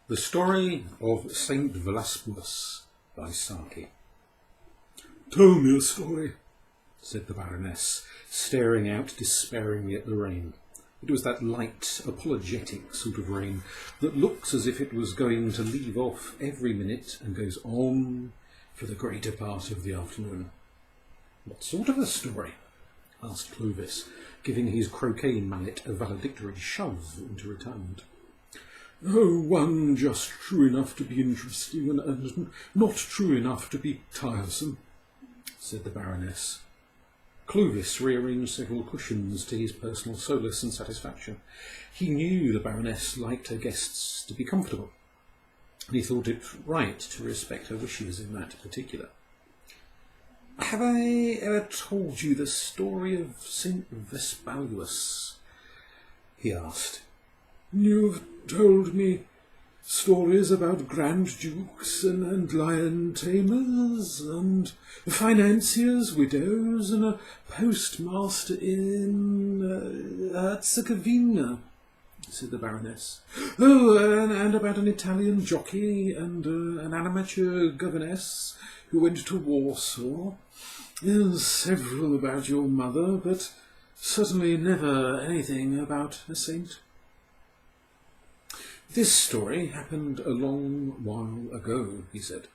The Story of St Vespaluus by Saki. "Tell me a story," said the Baroness, staring out despairingly at the rain. It was that light, apologetic sort of rain that looks as if it was going to leave off every minute and goes on for the greater part of the afternoon. "What sort of a story?" asked Clovis, giving his croquet mallet a valedictory shove into retirement. "Oh, one just true enough to be interesting and not true enough to be tiresome," said the Baroness. Clovis rearranged several cushions to his personal solace and satisfaction. He knew the Baroness liked her guests to be comfortable, and he thought it right to respect her wishes in that particular. "Have I ever told you the story of St Vespaluus?" he asked. "You've told me stories about Grand Dukes and lion tamers and financiers' widows and a postmaster in Herzegovina," said the Baroness. "Oh, and about an Italian jockey and an amateur governess who went to Warsaw. Several about your mother, but certainly never anything about a saint." "This story happened a long while ago," he said,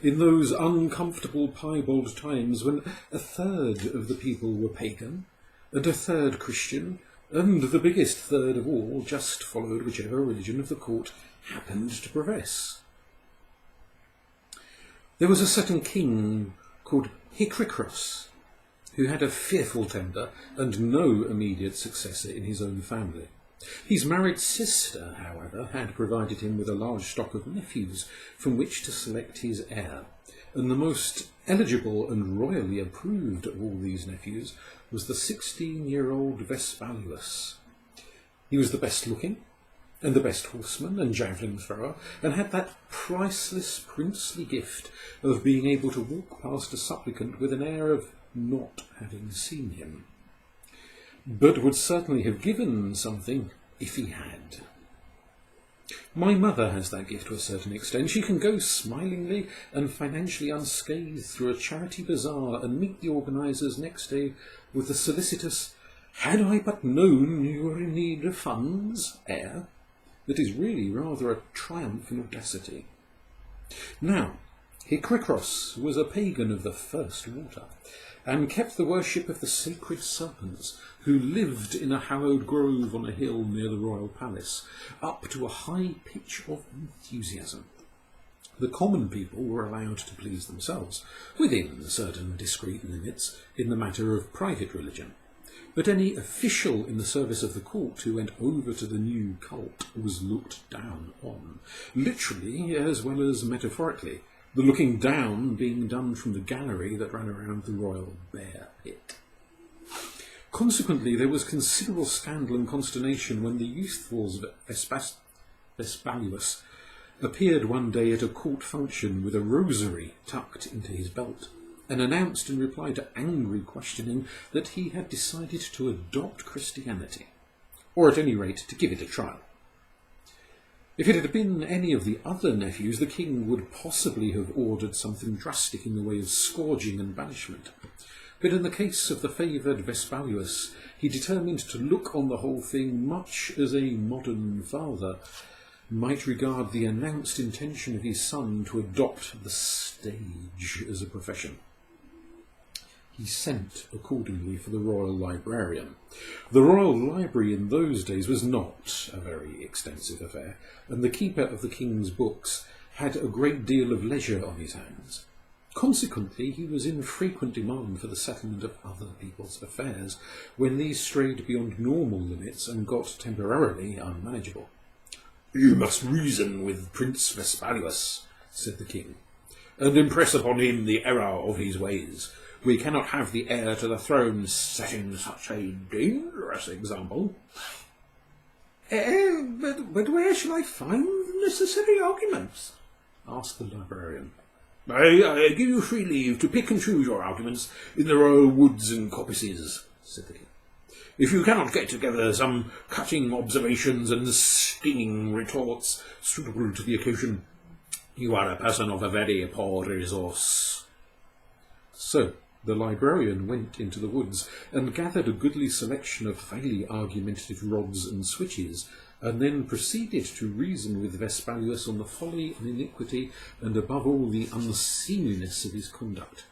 "in those uncomfortable piebald times when a third of the people were pagan, and a third Christian, and the biggest third of all just followed whichever religion of the court happened to profess. There was a certain king called Hikrikros, who had a fearful temper and no immediate successor in his own family. His married sister, however, had provided him with a large stock of nephews from which to select his heir, and the most eligible and royally approved of all these nephews was the 16-year-old Vespaluus. He was the best looking, and the best horseman and javelin thrower, and had that priceless princely gift of being able to walk past a supplicant with an air of not having seen him, but would certainly have given something if he had. My mother has that gift to a certain extent. She can go smilingly and financially unscathed through a charity bazaar and meet the organisers next day with the solicitous "had I but known you were in need of funds" air that is really rather a triumph in audacity. Now, Hikrikros was a pagan of the first water, and kept the worship of the sacred serpents, who lived in a hallowed grove on a hill near the royal palace, up to a high pitch of enthusiasm. The common people were allowed to please themselves, within certain discreet limits, in the matter of private religion. But any official in the service of the court who went over to the new cult was looked down on, literally as well as metaphorically, the looking down being done from the gallery that ran around the royal bear pit. Consequently, there was considerable scandal and consternation when the youthful Vespaluus appeared one day at a court function with a rosary tucked into his belt, and announced in reply to angry questioning that he had decided to adopt Christianity, or at any rate to give it a trial. If it had been any of the other nephews, the king would possibly have ordered something drastic in the way of scourging and banishment. But in the case of the favoured Vespaluus, he determined to look on the whole thing much as a modern father might regard the announced intention of his son to adopt the stage as a profession. He sent accordingly for the royal librarian. The royal library in those days was not a very extensive affair, and the keeper of the king's books had a great deal of leisure on his hands. Consequently, he was in frequent demand for the settlement of other people's affairs, when these strayed beyond normal limits and got temporarily unmanageable. "You must reason with Prince Vespaluus," said the king, "and impress upon him the error of his ways. We cannot have the heir to the throne setting such a dangerous example." But where shall I find the necessary arguments?" asked the librarian. I give you free leave to pick and choose your arguments in the royal woods and coppices," said the king. If you cannot get together some cutting observations and stinging retorts suitable to the occasion, you are a person of a very poor resource. So the librarian went into the woods and gathered a goodly selection of highly argumentative rods and switches, and then proceeded to reason with Vespaluus on the folly and iniquity, and above all the unseemliness of his conduct.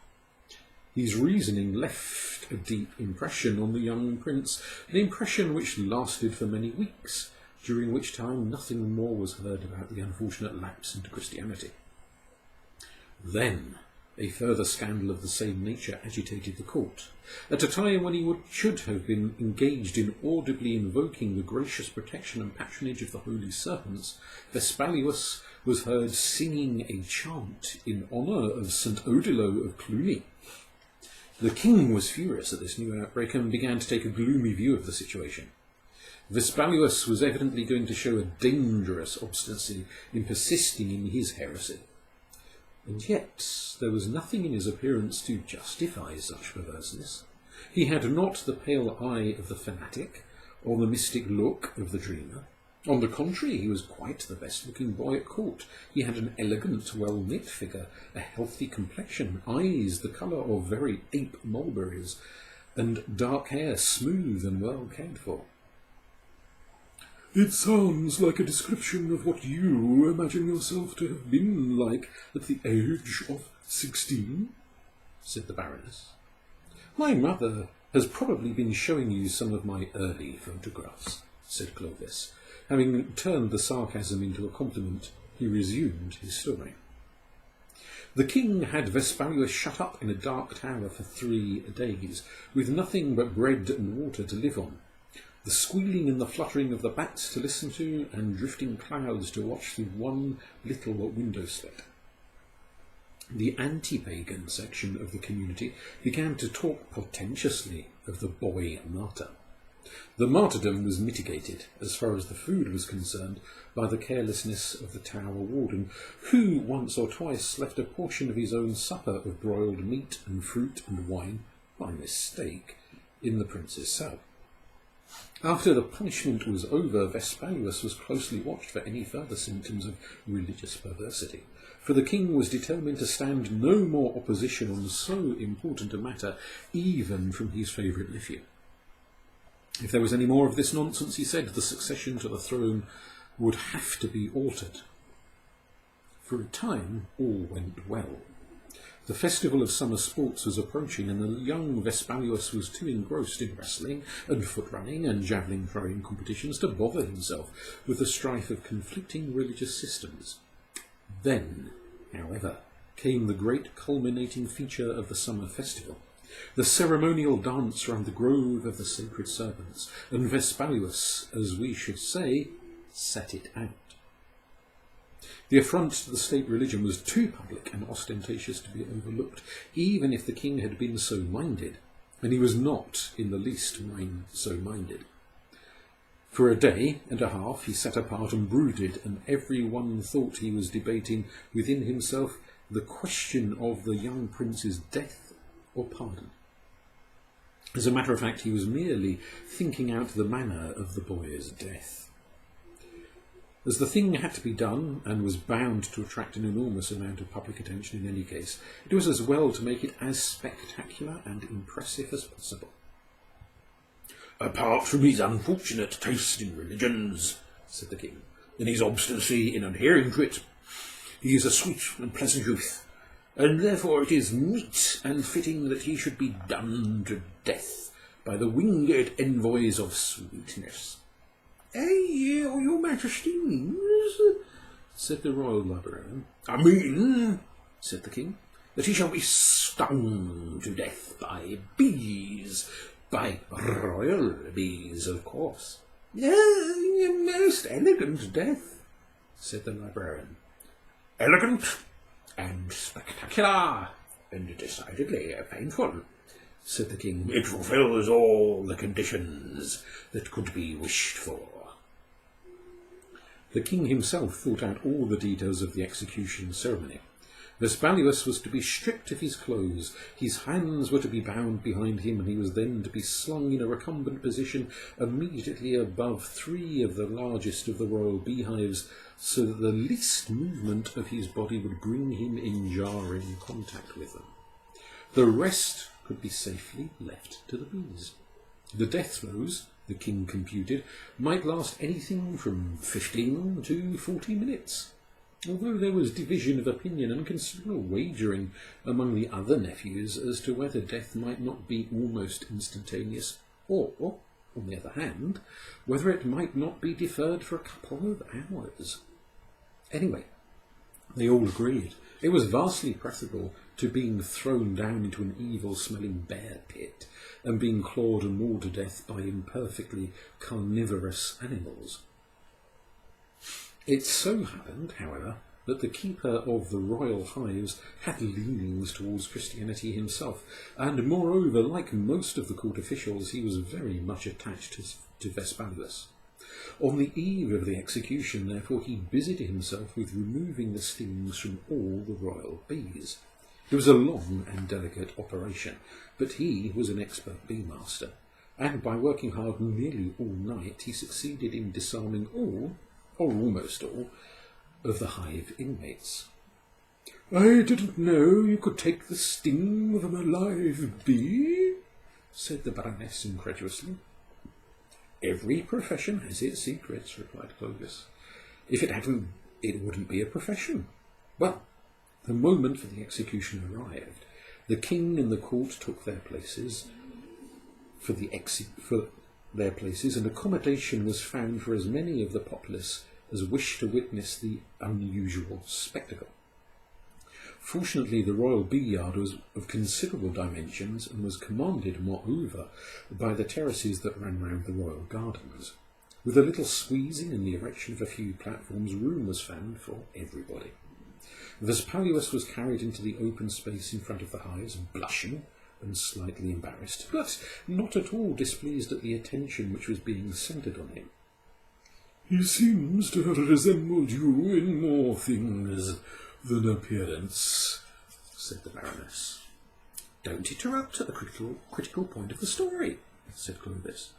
His reasoning left a deep impression on the young prince, an impression which lasted for many weeks, during which time nothing more was heard about the unfortunate lapse into Christianity. Then a further scandal of the same nature agitated the court. At a time when he should have been engaged in audibly invoking the gracious protection and patronage of the holy serpents, Vespaluus was heard singing a chant in honour of St Odilo of Cluny. The king was furious at this new outbreak and began to take a gloomy view of the situation. Vespaluus was evidently going to show a dangerous obstinacy in persisting in his heresy. And yet there was nothing in his appearance to justify such perverseness. He had not the pale eye of the fanatic, or the mystic look of the dreamer. On the contrary, he was quite the best-looking boy at court. He had an elegant, well-knit figure, a healthy complexion, eyes the colour of very ape mulberries, and dark hair smooth and well cared for. It sounds like a description of what you imagine yourself to have been like at the age of 16, said the Baroness. My mother has probably been showing you some of my early photographs, said Clovis. Having turned the sarcasm into a compliment, he resumed his story. The king had Vespaluus shut up in a dark tower for 3 days, with nothing but bread and water to live on, the squealing and the fluttering of the bats to listen to, and drifting clouds to watch through one little window slit. The anti-pagan section of the community began to talk portentously of the boy martyr. The martyrdom was mitigated, as far as the food was concerned, by the carelessness of the tower warden, who once or twice left a portion of his own supper of broiled meat and fruit and wine, by mistake, in the prince's cell. After the punishment was over, Vespaluus was closely watched for any further symptoms of religious perversity, for the king was determined to stand no more opposition on so important a matter, even from his favourite nephew. If there was any more of this nonsense, he said, the succession to the throne would have to be altered. For a time, all went well. The festival of summer sports was approaching, and the young Vespaluus was too engrossed in wrestling and foot-running and javelin-throwing competitions to bother himself with the strife of conflicting religious systems. Then, however, came the great culminating feature of the summer festival, the ceremonial dance round the grove of the sacred serpents, and Vespaluus, as we should say, sat it out. The affront to the state religion was too public and ostentatious to be overlooked, even if the king had been so minded, and he was not in the least so minded. For a day and a half he sat apart and brooded, and every one thought he was debating within himself the question of the young prince's death or pardon. As a matter of fact, he was merely thinking out the manner of the boy's death. As the thing had to be done, and was bound to attract an enormous amount of public attention in any case, it was as well to make it as spectacular and impressive as possible. "Apart from his unfortunate taste in religions," said the king, "and his obstinacy in adhering to it, he is a sweet and pleasant youth, and therefore it is meet and fitting that he should be done to death by the winged envoys of sweetness." Your Majesty means," said the royal librarian. "I mean," said the king, "that he shall be stung to death by bees, by royal bees, of course." "A most elegant death," said the librarian. "Elegant and spectacular, and decidedly painful," said the king. "It fulfills all the conditions that could be wished for." The king himself thought out all the details of the execution ceremony, Vespaluus was to be stripped of his clothes, his hands were to be bound behind him, and he was then to be slung in a recumbent position immediately above 3 of the largest of the royal beehives, so that the least movement of his body would bring him in jarring contact with them. The rest could be safely left to the bees. The death throes, the king computed, might last anything from 15 to 40 minutes. Although there was division of opinion and considerable wagering among the other nephews as to whether death might not be almost instantaneous, or, on the other hand, whether it might not be deferred for a couple of hours. Anyway, they all agreed it was vastly preferable to being thrown down into an evil-smelling bear pit and being clawed and mauled to death by imperfectly carnivorous animals. It so happened, however, that the keeper of the royal hives had leanings towards Christianity himself, and moreover, like most of the court officials, he was very much attached to Vespaluus. On the eve of the execution, therefore, he busied himself with removing the stings from all the royal bees. It was a long and delicate operation, but he was an expert bee master, and by working hard nearly all night, he succeeded in disarming all, or almost all, of the hive inmates. "I didn't know you could take the sting from a live bee," said the Baroness incredulously. "Every profession has its secrets," replied Clovis. "If it hadn't, it wouldn't be a profession." Well, the moment for the execution arrived. The king and the court took their places, and accommodation was found for as many of the populace as wished to witness the unusual spectacle. Fortunately, the royal bee yard was of considerable dimensions and was commanded, moreover, by the terraces that ran round the royal gardens. With a little squeezing and the erection of a few platforms, room was found for everybody. Vespaluus was carried into the open space in front of the hives, blushing and slightly embarrassed, but not at all displeased at the attention which was being centred on him. "He seems to have resembled you in more things than appearance," said the Baroness. "Don't interrupt at the critical point of the story," said Clovis.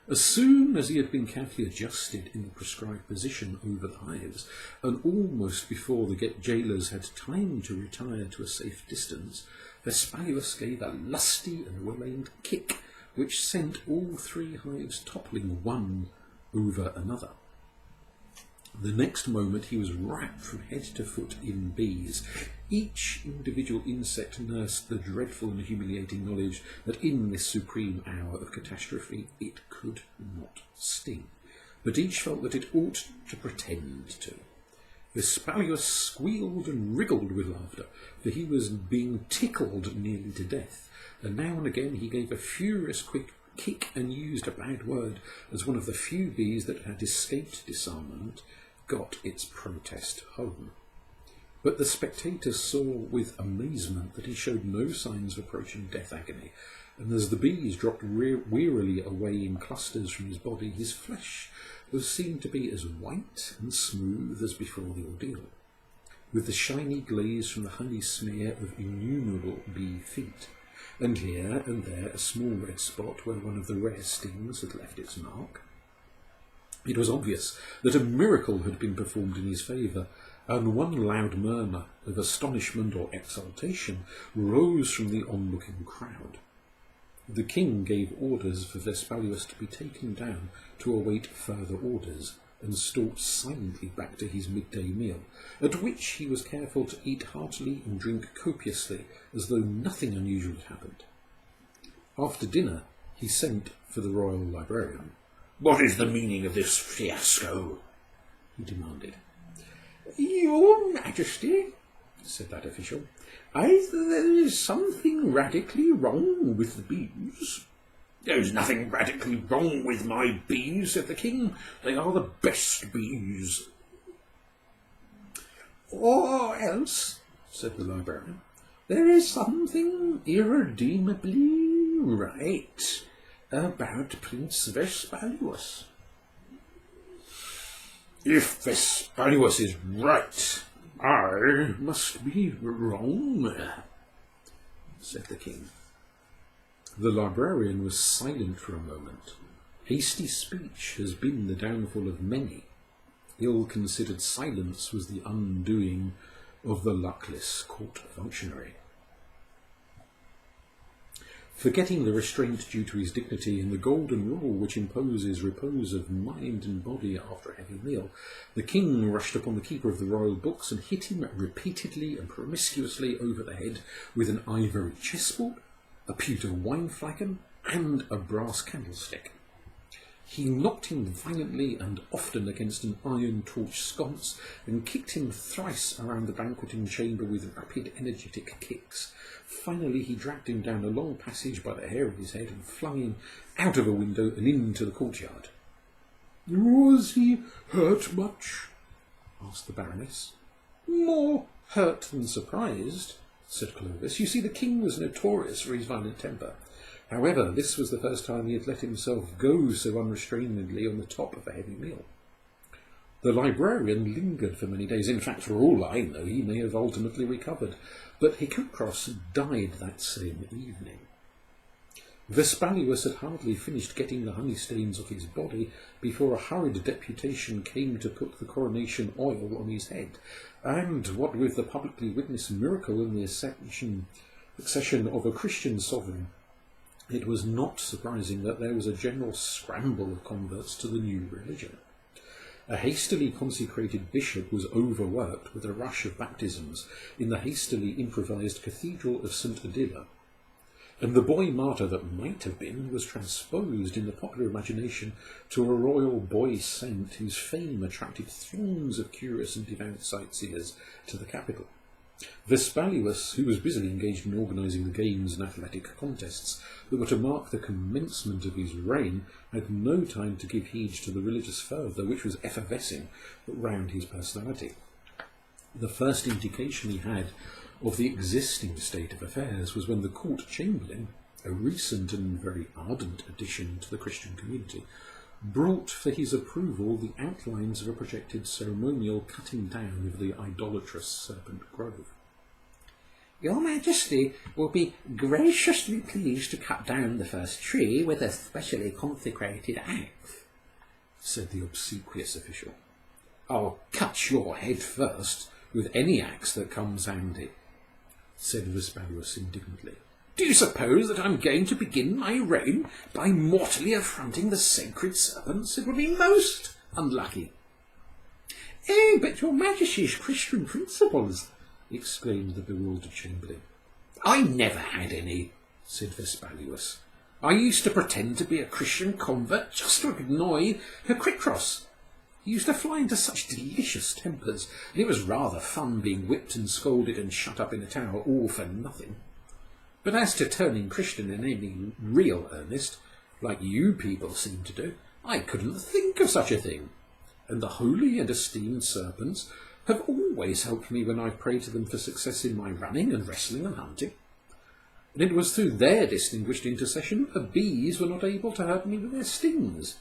As soon as he had been carefully adjusted in the prescribed position over the hives, and almost before the jailers had time to retire to a safe distance, Vespaluus gave a lusty and well-aimed kick, which sent all 3 hives toppling one over another. The next moment he was wrapped from head to foot in bees. Each individual insect nursed the dreadful and humiliating knowledge that in this supreme hour of catastrophe it could not sting, but each felt that it ought to pretend to. Vespaluus squealed and wriggled with laughter, for he was being tickled nearly to death, and now and again he gave a furious quick kick and used a bad word as one of the few bees that had escaped disarmament got its protest home. But the spectators saw with amazement that he showed no signs of approaching death agony, and as the bees dropped wearily away in clusters from his body, his flesh was seen to be as white and smooth as before the ordeal, with the shiny glaze from the honey smear of innumerable bee feet, and here and there a small red spot where one of the rare stings had left its mark. It was obvious that a miracle had been performed in his favour, and one loud murmur of astonishment or exultation rose from the onlooking crowd. The king gave orders for Vespaluus to be taken down to await further orders, and stalked silently back to his midday meal, at which he was careful to eat heartily and drink copiously, as though nothing unusual had happened. After dinner, he sent for the royal librarian. "What is the meaning of this fiasco?" he demanded. "Your Majesty," said that official, "there is something radically wrong with the bees." "There is nothing radically wrong with my bees," said the king. "They are the best bees." "Or else," said the librarian, "there is something irredeemably right about Prince Vespaluus." "If Vespaluus is right," I must be wrong, said the king. The librarian was silent for a moment. Hasty speech has been the downfall of many. Ill-considered silence was the undoing of the luckless court functionary. Forgetting the restraint due to his dignity and the golden rule which imposes repose of mind and body after a heavy meal, the king rushed upon the keeper of the royal books and hit him repeatedly and promiscuously over the head with an ivory chessboard, a pewter wine flagon, and a brass candlestick. He knocked him violently and often against an iron torch sconce, and kicked him thrice around the banqueting chamber with rapid, energetic kicks. Finally he dragged him down a long passage by the hair of his head and flung him out of a window and into the courtyard. Was he hurt much? Asked the Baroness. More hurt than surprised, said Clovis. You see, the king was notorious for his violent temper. However, this was the first time he had let himself go so unrestrainedly on the top of a heavy meal. The librarian lingered for many days. In fact, for all I know, he may have ultimately recovered. But Hiccucross died that same evening. Vespaluus had hardly finished getting the honey stains off his body before a hurried deputation came to put the coronation oil on his head, and, what with the publicly witnessed miracle in the accession of a Christian sovereign, it was not surprising that there was a general scramble of converts to the new religion. A hastily consecrated bishop was overworked with a rush of baptisms in the hastily improvised Cathedral of St Adila, and the boy martyr that might have been was transposed in the popular imagination to a royal boy saint whose fame attracted throngs of curious and devout sightseers to the capital. Vespaluus, who was busily engaged in organising the games and athletic contests that were to mark the commencement of his reign, had no time to give heed to the religious fervour which was effervescing round his personality. The first indication he had of the existing state of affairs was when the court chamberlain, a recent and very ardent addition to the Christian community, brought for his approval the outlines of a projected ceremonial cutting down of the idolatrous Serpent Grove. Your Majesty will be graciously pleased to cut down the first tree with a specially consecrated axe, said the obsequious official. I'll cut your head first with any axe that comes handy, said Vespaluus indignantly. Do you suppose that I'm going to begin my reign by mortally affronting the sacred serpents? It would be most unlucky. Oh, but your Majesty's Christian principles, exclaimed the bewildered chamberlain. I never had any, said Vespaluus. I used to pretend to be a Christian convert just to annoy Hiccucross. He used to fly into such delicious tempers, and it was rather fun being whipped and scolded and shut up in a tower all for nothing. But as to turning Christian in any real earnest, like you people seem to do, I couldn't think of such a thing. And the holy and esteemed serpents have always helped me when I prayed to them for success in my running and wrestling and hunting. And it was through their distinguished intercession that the bees were not able to hurt me with their stings.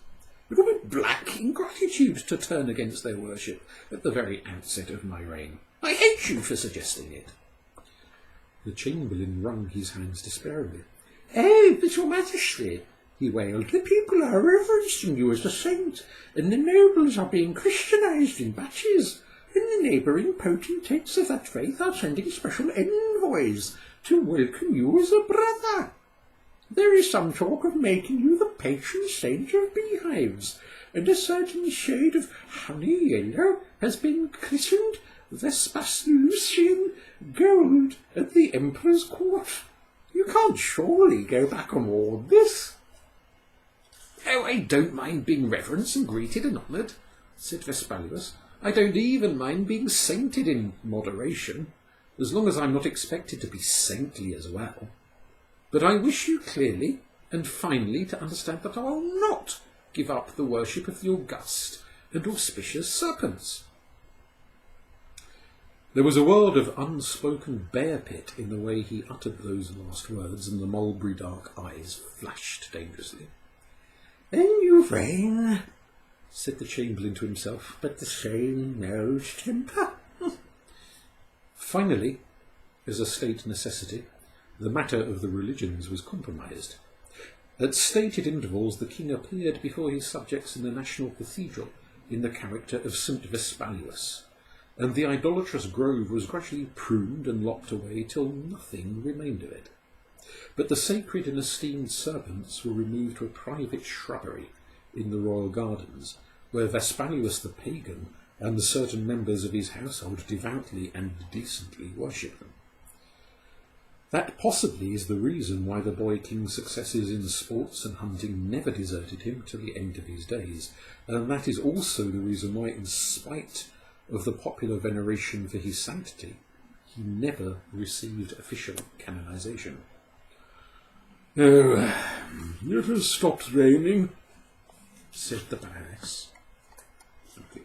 It would be black ingratitude to turn against their worship at the very outset of my reign. I hate you for suggesting it. The chamberlain wrung his hands despairingly. Oh, but your Majesty, he wailed, the people are reverencing you as a saint, and the nobles are being Christianized in batches, and the neighbouring potentates of that faith are sending special envoys to welcome you as a brother. There is some talk of making you the patron saint of beehives, and a certain shade of honey yellow has been christened Vespalusian gold at the Emperor's court. You can't surely go back on all this. Oh, I don't mind being reverenced and greeted and honoured, said Vespaluus. I don't even mind being sainted in moderation, as long as I'm not expected to be saintly as well. But I wish you clearly and finally to understand that I will not give up the worship of the august and auspicious serpents. There was a world of unspoken bear pit in the way he uttered those last words, and the mulberry dark eyes flashed dangerously. "Then you reign," said the chamberlain to himself, "but the same old temper. Finally, as a state necessity, the matter of the religions was compromised. At stated intervals the king appeared before his subjects in the national cathedral in the character of St Vespaluus, and the idolatrous grove was gradually pruned and locked away till nothing remained of it. But the sacred and esteemed serpents were removed to a private shrubbery in the royal gardens, where Vespaluus the pagan and certain members of his household devoutly and decently worshipped them. That possibly is the reason why the boy king's successes in sports and hunting never deserted him till the end of his days, and that is also the reason why, in spite of the popular veneration for his sanctity, he never received official canonization. "Oh, it has stopped raining," said the Baroness. Okay.